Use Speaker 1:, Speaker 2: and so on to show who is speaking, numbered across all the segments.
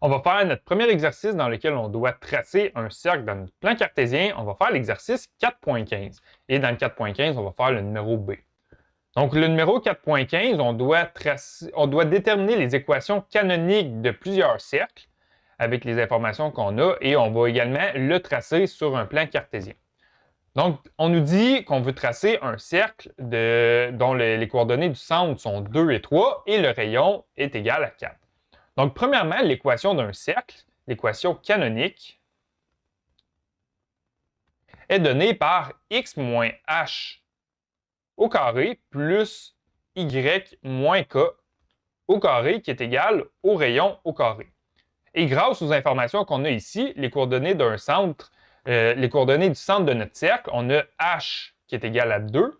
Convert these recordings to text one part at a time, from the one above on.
Speaker 1: On va faire notre premier exercice dans lequel on doit tracer un cercle dans notre plan cartésien. On va faire l'exercice 4.15. Et dans le 4.15, on va faire le numéro B. Donc, le numéro 4.15, on doit déterminer les équations canoniques de plusieurs cercles avec les informations qu'on a et on va également le tracer sur un plan cartésien. Donc, on nous dit qu'on veut tracer un cercle dont les coordonnées du centre sont 2 et 3 et le rayon est égal à 4. Donc, premièrement, l'équation d'un cercle, l'équation canonique, est donnée par x moins h au carré plus y moins k au carré qui est égal au rayon au carré. Et grâce aux informations qu'on a ici, les coordonnées d'un centre, les coordonnées du centre de notre cercle, on a h qui est égal à 2,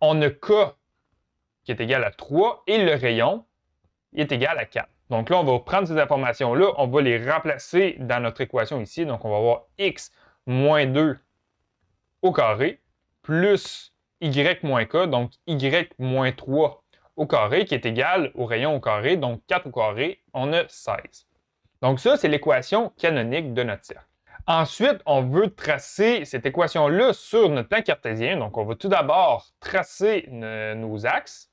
Speaker 1: on a k qui est égal à 3 et le rayon est égal à 4. Donc là, on va prendre ces informations-là, on va les remplacer dans notre équation ici. Donc, on va avoir x moins 2 au carré plus y moins k, donc y moins 3 au carré qui est égal au rayon au carré, donc 4 au carré, on a 16. Donc ça, c'est l'équation canonique de notre cercle. Ensuite, on veut tracer cette équation-là sur notre plan cartésien. Donc, on va tout d'abord tracer nos axes.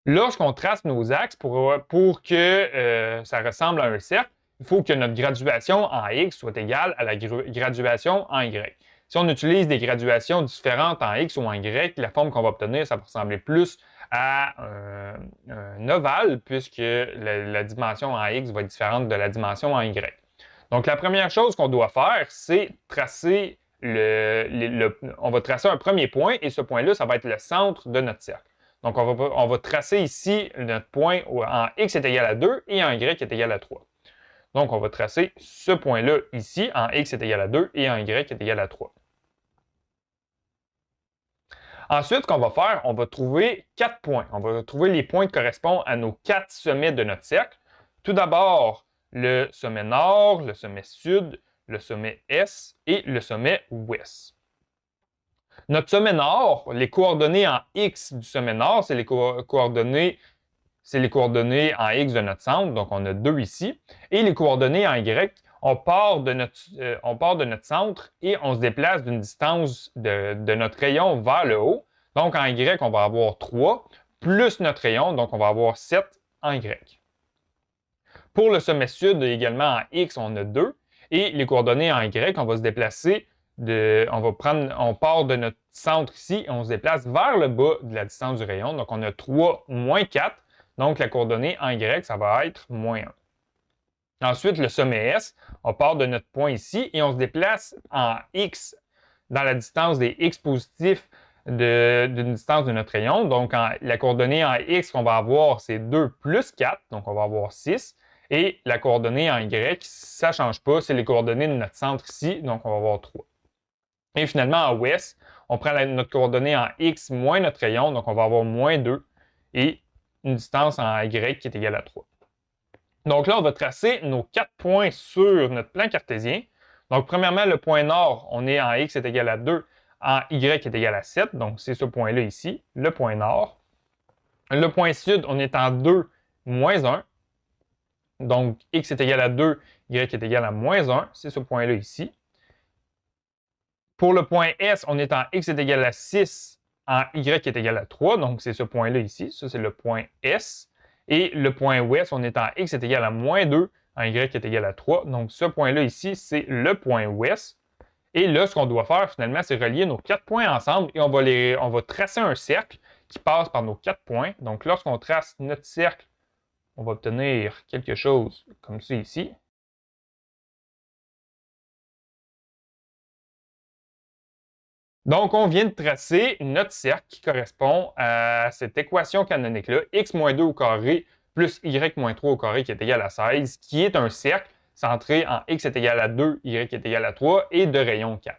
Speaker 1: Lorsqu'on trace nos axes pour que ça ressemble à un cercle, il faut que notre graduation en x soit égale à la graduation en y. Si on utilise des graduations différentes en x ou en y, la forme qu'on va obtenir, ça va ressembler plus à un ovale, puisque la dimension en x va être différente de la dimension en y. Donc, la première chose qu'on doit faire, c'est tracer on va tracer un premier point, et ce point-là, ça va être le centre de notre cercle. Donc, on va tracer ici notre point en x est égal à 2 et en y est égal à 3. Donc, on va tracer ce point-là ici, en x est égal à 2 et en y est égal à 3. Ensuite, ce qu'on va faire, on va trouver 4 points. On va trouver les points qui correspondent à nos 4 sommets de notre cercle. Tout d'abord, le sommet nord, le sommet sud, le sommet est et le sommet ouest. Notre sommet nord, les coordonnées en x du sommet nord, c'est les coordonnées en x de notre centre, donc on a 2 ici. Et les coordonnées en y, on part de notre centre et on se déplace d'une distance de notre rayon vers le haut. Donc en y, on va avoir 3, plus notre rayon, donc on va avoir 7 en y. Pour le sommet sud, également en x, on a 2. Et les coordonnées en y, on va se déplacer on part de notre centre ici et on se déplace vers le bas de la distance du rayon. Donc, on a 3 moins 4. Donc, la coordonnée en y, ça va être moins 1. Ensuite, le sommet S, on part de notre point ici et on se déplace en x dans la distance des x positifs d'une distance de notre rayon. Donc, la coordonnée en x qu'on va avoir, c'est 2 plus 4. Donc, on va avoir 6. Et la coordonnée en y, ça ne change pas. C'est les coordonnées de notre centre ici. Donc, on va avoir 3. Et finalement, en ouest, on prend notre coordonnée en x moins notre rayon, donc on va avoir moins 2 et une distance en y qui est égale à 3. Donc là, on va tracer nos 4 points sur notre plan cartésien. Donc, premièrement, le point nord, on est en x est égal à 2, en y est égal à 7, donc c'est ce point-là ici, le point nord. Le point sud, on est en 2 moins 1, donc x est égal à 2, y est égal à moins 1, c'est ce point-là ici. Pour le point S, on est en x est égal à 6, en y est égal à 3, donc c'est ce point-là ici, ça c'est le point S. Et le point ouest, on est en x est égal à moins 2, en y est égal à 3, donc ce point-là ici, c'est le point ouest. Et là, ce qu'on doit faire finalement, c'est relier nos 4 points ensemble et on va tracer un cercle qui passe par nos 4 points. Donc lorsqu'on trace notre cercle, on va obtenir quelque chose comme ça ici. Donc, on vient de tracer notre cercle qui correspond à cette équation canonique-là, x moins 2 au carré plus y moins 3 au carré qui est égal à 16, qui est un cercle centré en x est égal à 2, y est égal à 3 et de rayon 4.